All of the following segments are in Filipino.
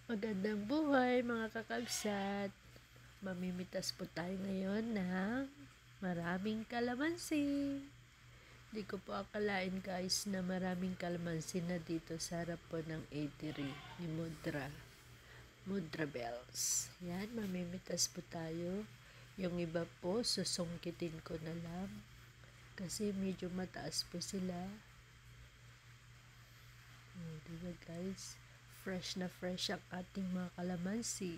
Magandang buhay mga kakabsat. Mamimitas po tayo ngayon ng maraming kalamansi. Di ko po akalain guys na maraming kalamansi na dito sa harap po ng eatery ni Mudra Bells. Yan, mamimitas po tayo. Yung iba po, susungkitin ko na lang. Kasi medyo mataas po sila. Diba guys? Fresh na fresh ang ating mga kalamansi.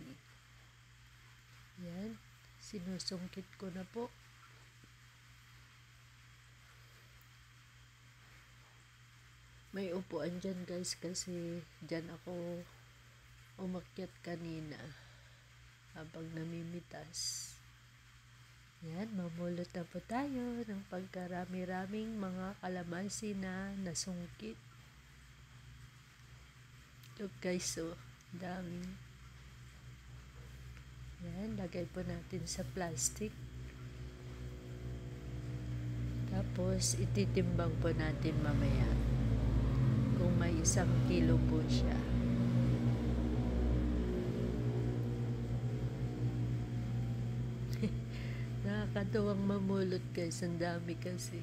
Yan. Sinusungkit ko na po. May upuan dyan guys kasi dyan ako umakyat kanina habang namimitas. Yan. Mamulot na po tayo ng pagkarami-raming mga kalamansi na nasungkit. Look guys, so dami. Yan, lagay po natin sa plastic. Tapos, ititimbang po natin mamaya kung may 1 kilo po siya. Nakakatuwang mamulot guys, ang dami kasi.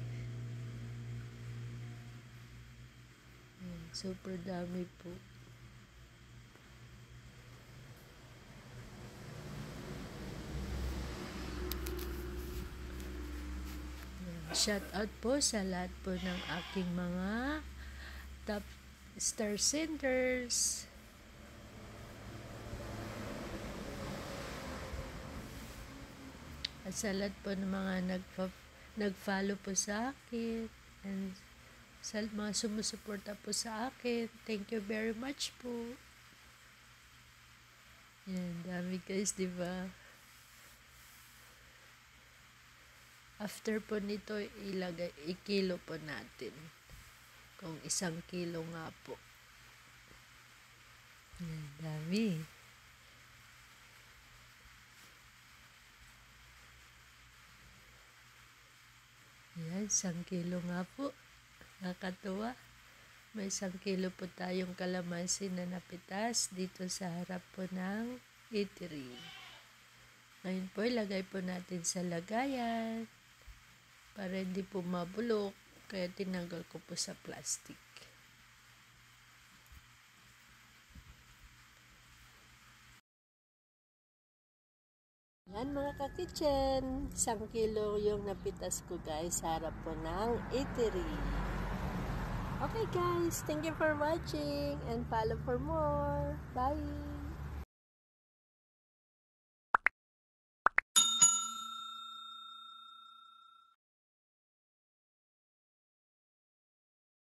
Yan, super dami po. Shout out po sa lahat po ng aking mga top star centers. At sa lahat po ng mga nag-follow po sa akin and sa mga sumusuporta po sa akin. Thank you very much po. Yan, dami guys, diba? After po nito, ikilo po natin. Kung 1 kilo nga po. Yan, dami. Yan, 1 kilo nga po. Nakakatuwa. May 1 kilo po tayong kalamansi na napitas dito sa harap po ng eatery. Ngayon po, ilagay po natin sa lagayan para hindi po mabulok, kaya tinanggal ko po sa plastic. Yan mga ka-kitchen, 1 kilo yung napitas ko guys sa harap po ng eatery. Okay guys, thank you for watching and follow for more. Bye!